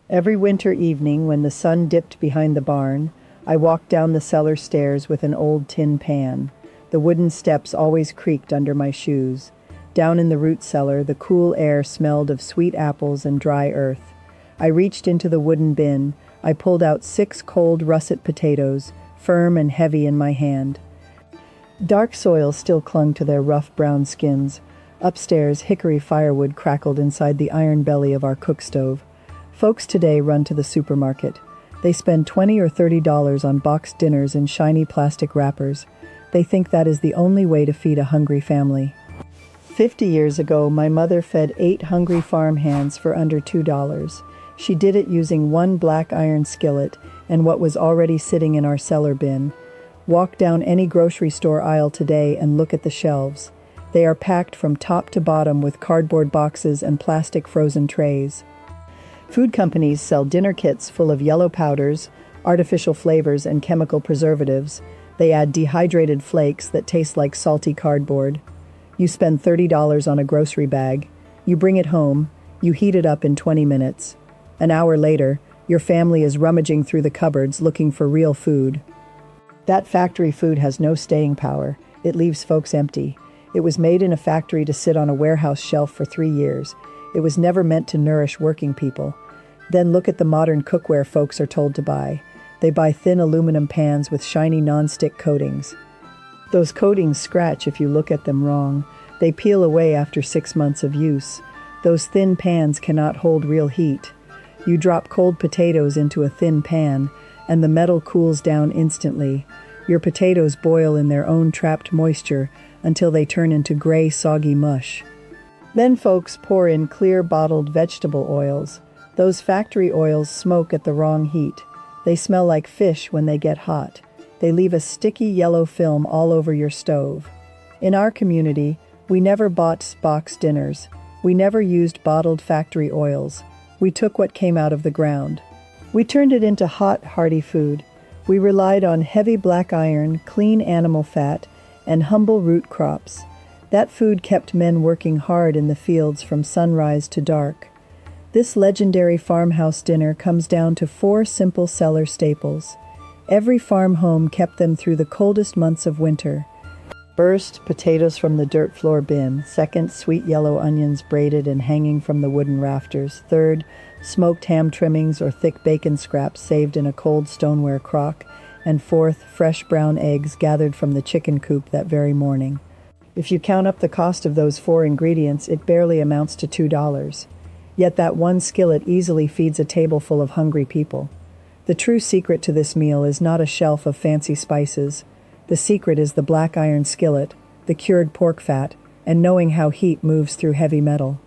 Every winter evening, when the sun dipped behind the barn, I walked down the cellar stairs with an old tin pan. The wooden steps always creaked under my shoes. Down in the root cellar, the cool air smelled of sweet apples and dry earth. I reached into the wooden bin. I pulled out 6 cold russet potatoes, firm and heavy in my hand. Dark soil still clung to their rough brown skins. Upstairs, hickory firewood crackled inside the iron belly of our cook stove. Folks today run to the supermarket. They spend $20 or $30 on boxed dinners in shiny plastic wrappers. They think that is the only way to feed a hungry family. 50 years ago, my mother fed 8 hungry farmhands for under $2. She did it using 1 black iron skillet and what was already sitting in our cellar bin. Walk down any grocery store aisle today and look at the shelves. They are packed from top to bottom with cardboard boxes and plastic frozen trays. Food companies sell dinner kits full of yellow powders, artificial flavors, and chemical preservatives. They add dehydrated flakes that taste like salty cardboard. You spend $30 on a grocery bag. You bring it home. You heat it up in 20 minutes. An hour later, your family is rummaging through the cupboards looking for real food. That factory food has no staying power. It leaves folks empty. It was made in a factory to sit on a warehouse shelf for 3 years. It was never meant to nourish working people. Then look at the modern cookware folks are told to buy. They buy thin aluminum pans with shiny non-stick coatings. Those coatings scratch if you look at them wrong. They peel away after 6 months of use. Those thin pans cannot hold real heat. You drop cold potatoes into a thin pan, and the metal cools down instantly. Your potatoes boil in their own trapped moisture until they turn into gray, soggy mush. Then folks pour in clear bottled vegetable oils. Those factory oils smoke at the wrong heat. They smell like fish when they get hot. They leave a sticky yellow film all over your stove. In our community, we never bought boxed dinners. We never used bottled factory oils. We took what came out of the ground. We turned it into hot, hearty food. We relied on heavy black iron, clean animal fat, and humble root crops. That food kept men working hard in the fields from sunrise to dark. This legendary farmhouse dinner comes down to 4 simple cellar staples. Every farm home kept them through the coldest months of winter. First, potatoes from the dirt floor bin. Second, sweet yellow onions braided and hanging from the wooden rafters. Third, smoked ham trimmings or thick bacon scraps saved in a cold stoneware crock. And fourth, fresh brown eggs gathered from the chicken coop that very morning. If you count up the cost of those 4 ingredients, it barely amounts to $2. Yet that 1 skillet easily feeds a table full of hungry people. The true secret to this meal is not a shelf of fancy spices. The secret is the black iron skillet, the cured pork fat, and knowing how heat moves through heavy metal.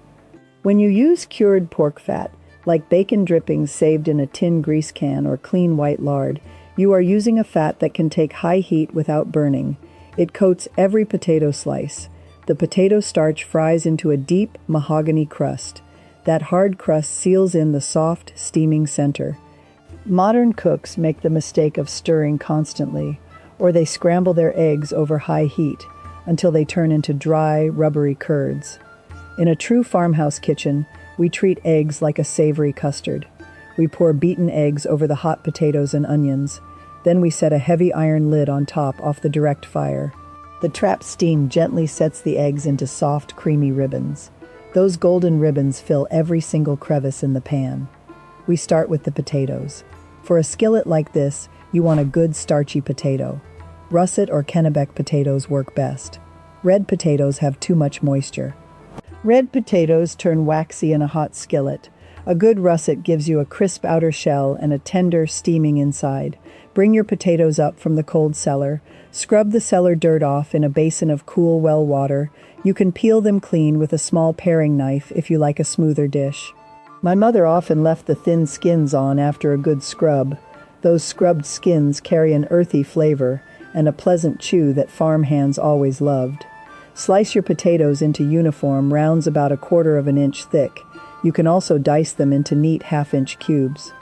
When you use cured pork fat, like bacon drippings saved in a tin grease can or clean white lard, you are using a fat that can take high heat without burning. It coats every potato slice. The potato starch fries into a deep mahogany crust. That hard crust seals in the soft, steaming center. Modern cooks make the mistake of stirring constantly, or they scramble their eggs over high heat until they turn into dry, rubbery curds. In a true farmhouse kitchen, we treat eggs like a savory custard. We pour beaten eggs over the hot potatoes and onions. Then we set a heavy iron lid on top off the direct fire. The trapped steam gently sets the eggs into soft, creamy ribbons. Those golden ribbons fill every single crevice in the pan. We start with the potatoes. For a skillet like this, you want a good starchy potato. Russet or Kennebec potatoes work best. Red potatoes have too much moisture. Red potatoes turn waxy in a hot skillet. A good russet gives you a crisp outer shell and a tender, steaming inside. Bring your potatoes up from the cold cellar. Scrub the cellar dirt off in a basin of cool well water. You can peel them clean with a small paring knife if you like a smoother dish. My mother often left the thin skins on after a good scrub. Those scrubbed skins carry an earthy flavor and a pleasant chew that farmhands always loved. Slice your potatoes into uniform rounds about 1/4 of an inch thick. You can also dice them into neat 1/2-inch cubes.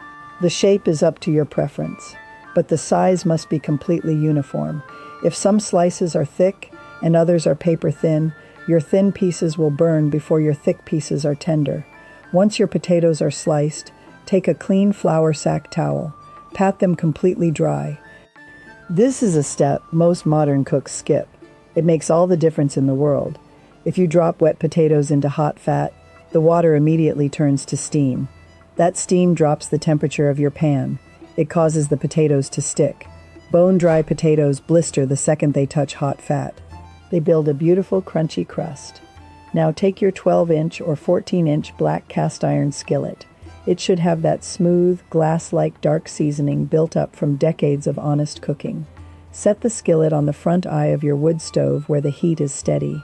The shape is up to your preference, but the size must be completely uniform. If some slices are thick and others are paper thin, your thin pieces will burn before your thick pieces are tender. Once your potatoes are sliced, Take a clean flour sack towel. Pat them completely dry. This is a step most modern cooks skip. It makes all the difference in the world. If you drop wet potatoes into hot fat, the water immediately turns to steam. That steam drops the temperature of your pan. It causes the potatoes to stick. Bone-dry potatoes blister the second they touch hot fat. They build a beautiful, crunchy crust. Now take your 12-inch or 14-inch black cast iron skillet. It should have that smooth, glass-like dark seasoning built up from decades of honest cooking. Set the skillet on the front eye of your wood stove where the heat is steady.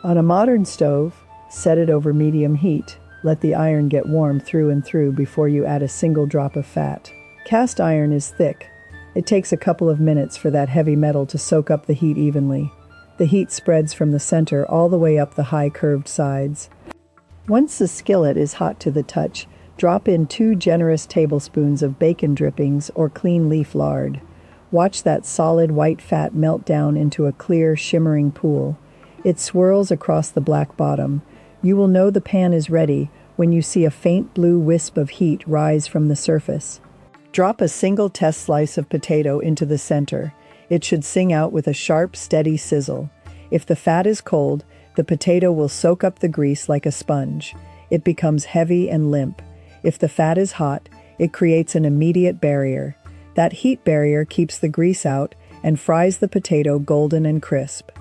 On a modern stove, set it over medium heat. Let the iron get warm through and through before you add a single drop of fat. Cast iron is thick. It takes a couple of minutes for that heavy metal to soak up the heat evenly. The heat spreads from the center all the way up the high curved sides. Once the skillet is hot to the touch, drop in 2 generous tablespoons of bacon drippings or clean leaf lard. Watch that solid white fat melt down into a clear, shimmering pool. It swirls across the black bottom. You will know the pan is ready when you see a faint blue wisp of heat rise from the surface. Drop a single test slice of potato into the center. It should sing out with a sharp, steady sizzle. If the fat is cold, the potato will soak up the grease like a sponge. It becomes heavy and limp. If the fat is hot, it creates an immediate barrier. That heat barrier keeps the grease out and fries the potato golden and crisp.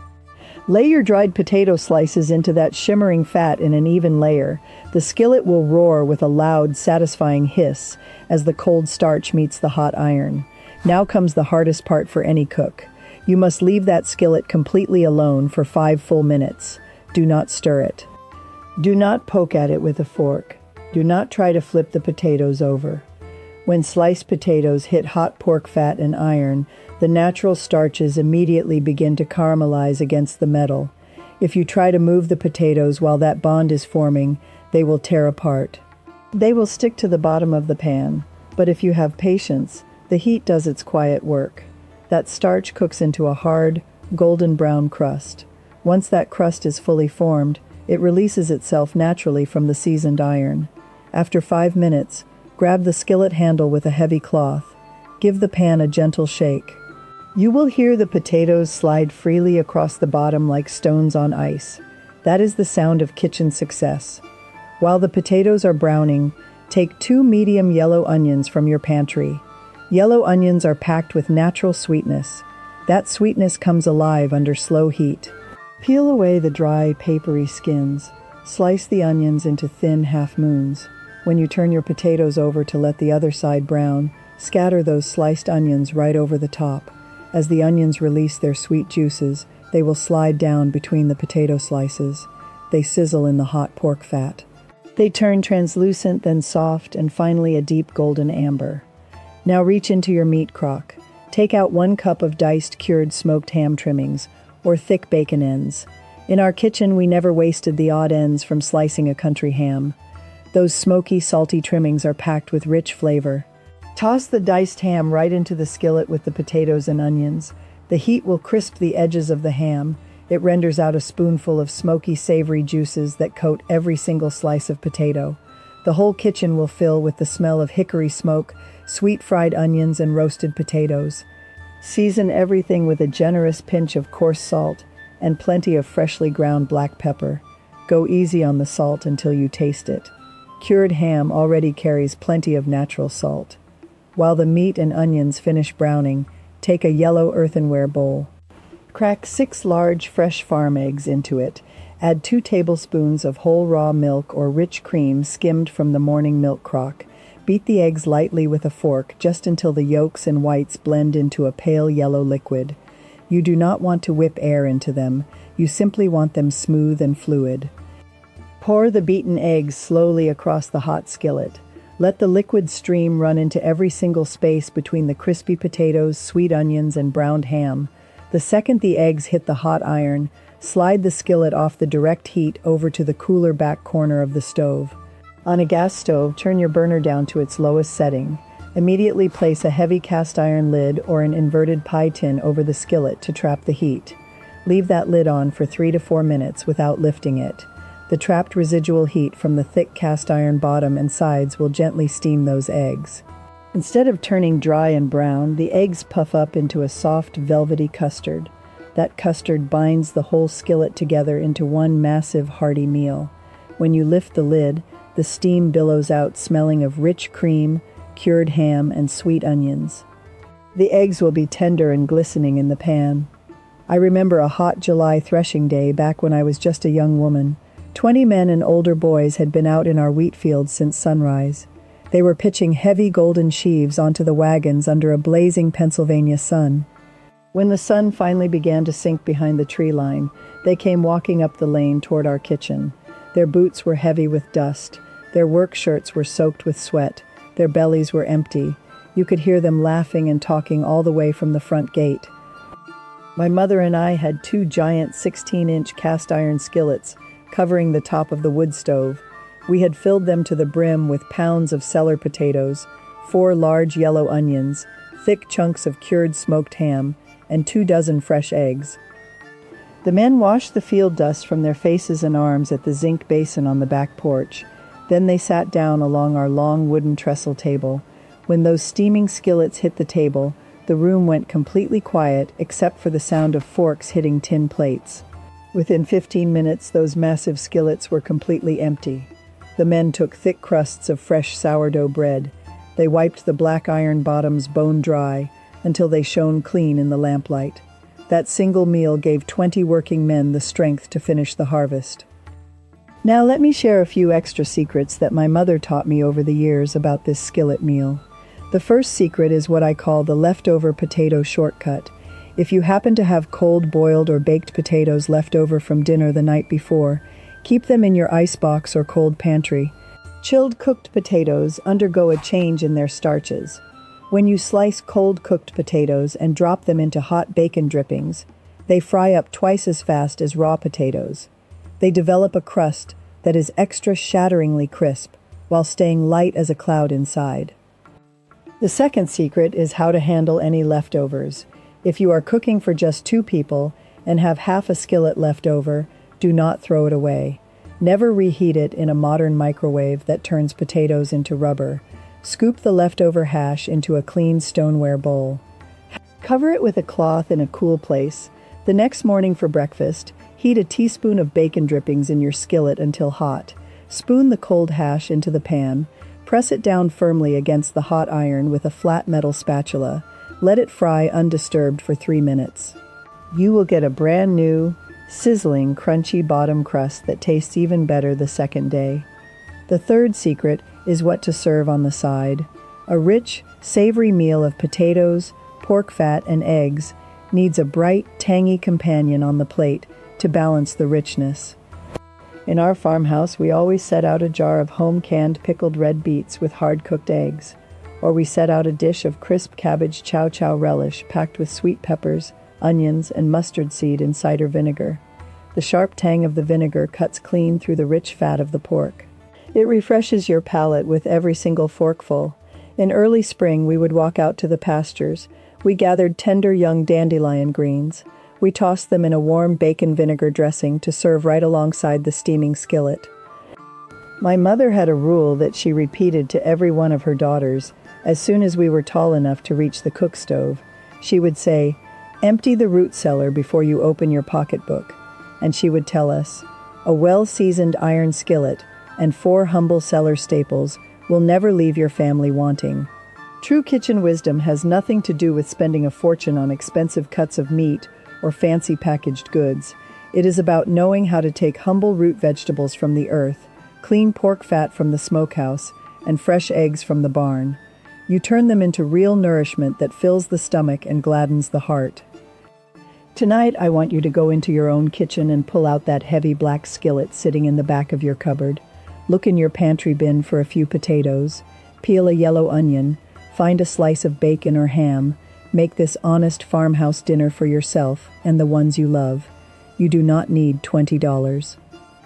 Lay your dried potato slices into that shimmering fat in an even layer. The skillet will roar with a loud, satisfying hiss as the cold starch meets the hot iron. Now comes the hardest part for any cook. You must leave that skillet completely alone for 5 full minutes. Do not stir it. Do not poke at it with a fork. Do not try to flip the potatoes over. When sliced potatoes hit hot pork fat and iron, the natural starches immediately begin to caramelize against the metal. If you try to move the potatoes while that bond is forming, they will tear apart. They will stick to the bottom of the pan, but if you have patience, the heat does its quiet work. That starch cooks into a hard, golden brown crust. Once that crust is fully formed, it releases itself naturally from the seasoned iron. After 5 minutes, grab the skillet handle with a heavy cloth. Give the pan a gentle shake. You will hear the potatoes slide freely across the bottom like stones on ice. That is the sound of kitchen success. While the potatoes are browning, take 2 medium yellow onions from your pantry. Yellow onions are packed with natural sweetness. That sweetness comes alive under slow heat. Peel away the dry, papery skins. Slice the onions into thin half-moons. When you turn your potatoes over to let the other side brown, scatter those sliced onions right over the top. As the onions release their sweet juices, they will slide down between the potato slices. They sizzle in the hot pork fat. They turn translucent, then soft, and finally a deep golden amber. Now reach into your meat crock. Take out 1 cup of diced cured smoked ham trimmings, or thick bacon ends. In our kitchen, we never wasted the odd ends from slicing a country ham. Those smoky, salty trimmings are packed with rich flavor. Toss the diced ham right into the skillet with the potatoes and onions. The heat will crisp the edges of the ham. It renders out a spoonful of smoky, savory juices that coat every single slice of potato. The whole kitchen will fill with the smell of hickory smoke, sweet fried onions, and roasted potatoes. Season everything with a generous pinch of coarse salt and plenty of freshly ground black pepper. Go easy on the salt until you taste it. Cured ham already carries plenty of natural salt. While the meat and onions finish browning, take a yellow earthenware bowl. Crack 6 large fresh farm eggs into it. Add 2 tablespoons of whole raw milk or rich cream skimmed from the morning milk crock. Beat the eggs lightly with a fork just until the yolks and whites blend into a pale yellow liquid. You do not want to whip air into them. You simply want them smooth and fluid. Pour the beaten eggs slowly across the hot skillet. Let the liquid stream run into every single space between the crispy potatoes, sweet onions, and browned ham. The second the eggs hit the hot iron, slide the skillet off the direct heat over to the cooler back corner of the stove. On a gas stove, turn your burner down to its lowest setting. Immediately place a heavy cast iron lid or an inverted pie tin over the skillet to trap the heat. Leave that lid on for 3 to 4 minutes without lifting it. The trapped residual heat from the thick cast iron bottom and sides will gently steam those eggs. Instead of turning dry and brown, the eggs puff up into a soft, velvety custard. That custard binds the whole skillet together into one massive, hearty meal. When you lift the lid, the steam billows out smelling of rich cream, cured ham, and sweet onions. The eggs will be tender and glistening in the pan. I remember a hot July threshing day back when I was just a young woman. 20 men and older boys had been out in our wheat fields since sunrise. They were pitching heavy golden sheaves onto the wagons under a blazing Pennsylvania sun. When the sun finally began to sink behind the tree line, they came walking up the lane toward our kitchen. Their boots were heavy with dust. Their work shirts were soaked with sweat. Their bellies were empty. You could hear them laughing and talking all the way from the front gate. My mother and I had 2 giant 16-inch cast iron skillets covering the top of the wood stove. We had filled them to the brim with pounds of cellar potatoes, 4 large yellow onions, thick chunks of cured smoked ham, and 2 dozen fresh eggs. The men washed the field dust from their faces and arms at the zinc basin on the back porch. Then they sat down along our long wooden trestle table. When those steaming skillets hit the table, the room went completely quiet except for the sound of forks hitting tin plates. Within 15 minutes, those massive skillets were completely empty. The men took thick crusts of fresh sourdough bread. They wiped the black iron bottoms bone dry until they shone clean in the lamplight. That single meal gave 20 working men the strength to finish the harvest. Now let me share a few extra secrets that my mother taught me over the years about this skillet meal. The first secret is what I call the leftover potato shortcut. If you happen to have cold boiled or baked potatoes left over from dinner the night before, keep them in your icebox or cold pantry. Chilled cooked potatoes undergo a change in their starches. When you slice cold cooked potatoes and drop them into hot bacon drippings, they fry up twice as fast as raw potatoes. They develop a crust that is extra shatteringly crisp while staying light as a cloud inside. The second secret is how to handle any leftovers. If you are cooking for just 2 people and have half a skillet left over, do not throw it away. Never reheat it in a modern microwave that turns potatoes into rubber. Scoop the leftover hash into a clean stoneware bowl. Cover it with a cloth in a cool place. The next morning for breakfast, heat a teaspoon of bacon drippings in your skillet until hot. Spoon the cold hash into the pan. Press it down firmly against the hot iron with a flat metal spatula. Let it fry undisturbed for 3 minutes. You will get a brand new, sizzling, crunchy bottom crust that tastes even better the second day. The third secret is what to serve on the side. A rich, savory meal of potatoes, pork fat, and eggs needs a bright, tangy companion on the plate to balance the richness. In our farmhouse, we always set out a jar of home-canned pickled red beets with hard-cooked eggs, or we set out a dish of crisp cabbage chow-chow relish packed with sweet peppers, onions, and mustard seed in cider vinegar. The sharp tang of the vinegar cuts clean through the rich fat of the pork. It refreshes your palate with every single forkful. In early spring, we would walk out to the pastures. We gathered tender young dandelion greens. We tossed them in a warm bacon vinegar dressing to serve right alongside the steaming skillet. My mother had a rule that she repeated to every one of her daughters as soon as we were tall enough to reach the cook stove. She would say, "Empty the root cellar before you open your pocketbook." And she would tell us, "A well-seasoned iron skillet and 4 humble cellar staples will never leave your family wanting." True kitchen wisdom has nothing to do with spending a fortune on expensive cuts of meat or fancy packaged goods. It is about knowing how to take humble root vegetables from the earth, clean pork fat from the smokehouse, and fresh eggs from the barn. You turn them into real nourishment that fills the stomach and gladdens the heart. Tonight, I want you to go into your own kitchen and pull out that heavy black skillet sitting in the back of your cupboard. Look in your pantry bin for a few potatoes. Peel a yellow onion. Find a slice of bacon or ham. Make this honest farmhouse dinner for yourself and the ones you love. You do not need $20.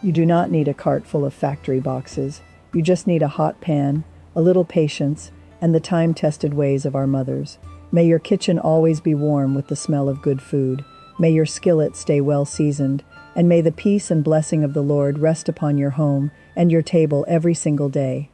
You do not need a cart full of factory boxes. You just need a hot pan, a little patience, and the time-tested ways of our mothers. May your kitchen always be warm with the smell of good food. May your skillet stay well seasoned, And may the peace and blessing of the Lord rest upon your home and your table every single day.